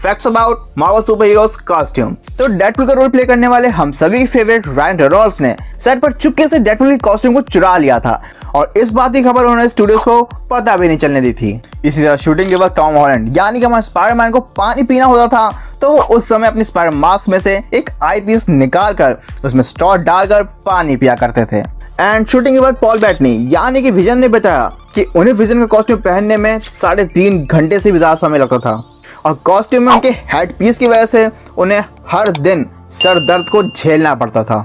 Facts about Marvel super heroes costume. तो Deadpool का role play करने वाले हम सभी फेवरेट रायन रेनॉल्ड्स ने सेट पर चुपके से डेडपूल की कॉस्ट्यूम को चुरा लिया था और इस बात की खबर उन्होंने स्टूडियोज को पता भी नहीं चलने दी थी। इसी तरह शूटिंग के वक्त टॉम हॉलैंड यानी कि हमारे स्पाइडरमैन को पानी पीना होता था, तो वो उस समय अपनी स्पाइडर मास्क में से एक आई पीस निकाल कर उसमें स्ट्रॉ डालकर पानी पिया करते थे। एंड शूटिंग के बाद पॉल बेटनी यानी कि विजन ने बताया कि उन्हें विजन का कॉस्ट्यूम पहनने में 3.5 घंटे से भी ज्यादा समय लगता था और कॉस्ट्यूम में उनके हेड पीस की वजह से उन्हें हर दिन सर दर्द को झेलना पड़ता था।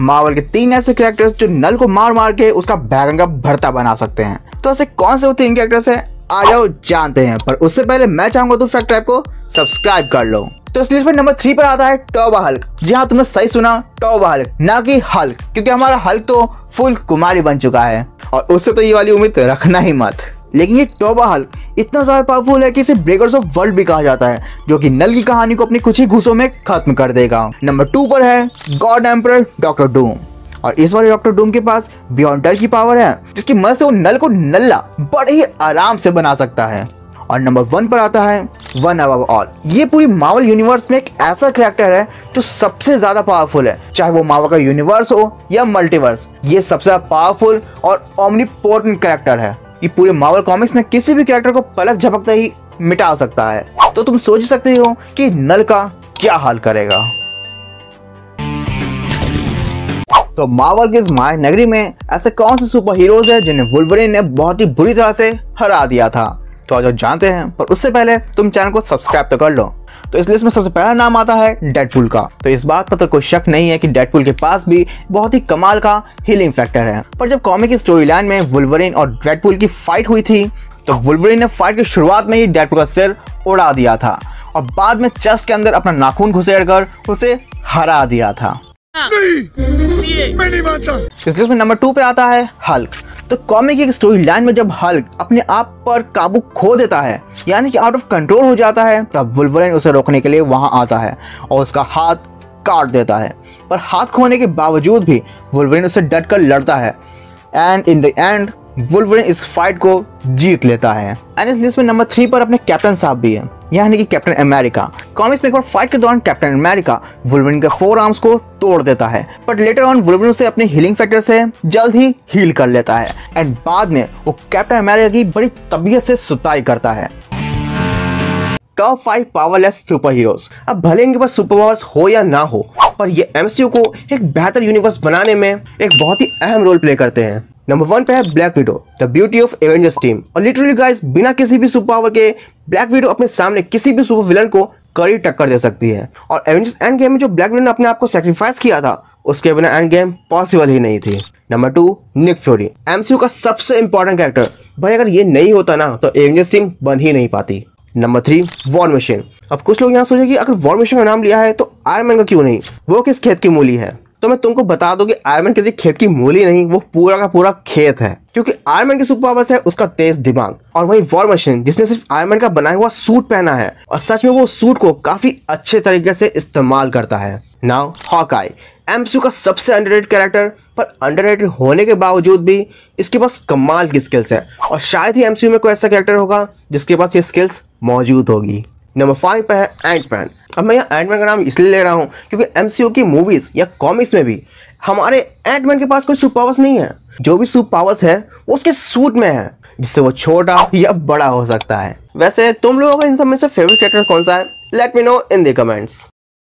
मार्वल के 3 ऐसे कैरेक्टर्स जो नल को मार मार के उसका बैगन का भरता बना सकते हैं, तो ऐसे कौन से वो 3 कैरेक्टर्स हैं, आ जाओ जानते हैं। पर उससे पहले मैं चाहूंगा तुम फैक्ट ट्रैप को सब्सक्राइब कर लो। तो इस लिस्ट में नंबर 3 पर आता है टॉबा हल्क। जी हाँ, तुमने सही सुना, टॉबा हल्क, ना कि हल्क, क्योंकि हमारा हल्क तो फुल कुमारी बन चुका है और उससे तो ये वाली उम्मीद रखना ही मत। लेकिन ये टॉबा हल्क इतना ज्यादा पावरफुल है कि इसे ब्रेकर्स ऑफ वर्ल्ड भी कहा जाता है, जो कि नल की कहानी को अपनी कुछ ही घूसों में खत्म कर देगा। नंबर 2 पर है गॉड एम्परर डॉक्टर डूम और इस वाले डॉक्टर डूम के पास बियॉन्ड डर की पावर है, जिसकी मदद से वो नल को नल्ला बड़े ही आराम से बना सकता है। और नंबर 1 पर आता है वन अबव ऑल। ये पूरी मार्वल यूनिवर्स में एक ऐसा कैरेक्टर है जो सबसे ज्यादा पावरफुल है, चाहे वो मार्वल का यूनिवर्स हो या मल्टीवर्स। ये सबसे ज्यादा पावरफुल और ओमनीपोटेंट कैरेक्टर है। ये पूरे मार्वल कॉमिक्स में किसी भी कैरेक्टर को पलक झपकते ही मिटा सकता है। तो तुम सोच सकते हो कि नल का क्या हाल करेगा। तो मार्वल की इस माया नगरी में ऐसे कौन से सुपर हीरोज हैं जिन्हें वुल्वरीन ने बहुत ही बुरी तरह से हरा दिया था, तो आज जानते हैं। पर उससे पहले तुम चैनल को सब्सक्राइब तो कर लो। तो इस लिस्ट में सबसे पहला नाम आता है डेडपूल का। तो इस बात पर तो कोई शक नहीं है कि डेडपूल के पास भी बहुत ही कमाल का हीलिंग फैक्टर है। पर जब कॉमिक की स्टोरी लाइन में वुल्वरीन और डेडपूल की फाइट हुई थी, तो वुल्वरीन ने फाइट की शुरुआत में ही डेडपूल का सिर उड़ा दिया था और बाद में चेस्ट के अंदर अपना नाखून घुसेड़कर उसे हरा दिया था। नहीं, मैं नहीं मानता। इस लिस्ट में नंबर 2 पे आता है हल्क। तो कॉमिक की स्टोरी लाइन में जब हल्क अपने आप पर काबू खो देता है यानी कि आउट ऑफ कंट्रोल हो जाता है, तब वुल्वरीन उसे रोकने के लिए वहां आता है और उसका हाथ काट देता है। पर हाथ खोने के बावजूद भी वुल्वरीन उससे डटकर लड़ता है and in the end Wolverine इस फाइट को जीत लेता है। एंड इस लिस्ट में नंबर 3 पर अपने कैप्टन साहब भी है, यानी कि कैप्टन अमेरिका। कॉमिक्स में एक बार फाइट के दौरान कैप्टन अमेरिका वुल्वरीन के 4 आर्म्स को तोड़ देता है, बट लेटर ऑन वुल्वरीन उसे अपने हीलिंग फैक्टर से जल्द ही हील कर लेता है एंड बाद में वो कैप्टन अमेरिका की बड़ी तबीयत से सुताई करता है। Top 5 powerless super heroes. अब भले इनके पास सुपर पावर्स हो या ना हो, पर ये एमसीयू को एक बेहतर यूनिवर्स बनाने में एक बहुत ही अहम रोल प्ले करते हैं। नंबर 1 पे है black window, the beauty of Avengers team. और लिटरली गाइस, बिना किसी भी सुपर पावर के ब्लैक विडो अपने सामने किसी भी सुपर विलन को कड़ी टक्कर दे सकती है। और एवेंजर्स एंड गेम में जो ब्लैक विडो ने अपने आप को सैक्रिफाइस किया था, उसके बिना एंड गेम पॉसिबल ही नहीं थी। नंबर 2 निक फ्यूरी, एमसीयू का सबसे इंपॉर्टेंट कैरेक्टर। भाई अगर ये नहीं होता ना, तो एवेंजर्स टीम बन ही नहीं पाती। Number 3 war machine. अब कुछ लोग यहाँ सोचे कि अगर वॉर मशीन का नाम लिया है तो आयरन मैन का क्यों नहीं, वो किस खेत की मूली है? तो मैं तुमको बता दूं कि आयरन मैन किसी खेत की मूली नहीं, वो पूरा का पूरा खेत है। क्योंकि आयरन मैन की सुपर पावर्स है उसका तेज दिमाग, और वही वॉर मशीन जिसने सिर्फ आयरन मैन का बनाया हुआ सूट पहना है और सच में वो सूट को काफी अच्छे तरीके से इस्तेमाल करता है। नाउ हॉकआई, एमसीयू का सबसे अंडररेटेड कैरेक्टर, पर अंडररेटेड होने के बावजूद भी इसके पास कमाल की स्किल्स है और शायद ही एमसीयू में कोई ऐसा कैरेक्टर होगा जिसके पास ये स्किल्स मौजूद होगी। नंबर 5 पे है एंटमैन। अब मैं यहाँ एंटमैन का नाम इसलिए ले रहा हूँ क्योंकि एमसीयू की मूवीज या कॉमिक्स में भी हमारे एंटमैन के पास कोई सुपर पावर्स नहीं है। जो भी सुपर पावर्स है वो उसके सूट में है, जिससे वो छोटा या बड़ा हो सकता है। वैसे तुम लोगों का इन सब में से फेवरेट कैरेक्टर कौन सा है? Let me know in the comments.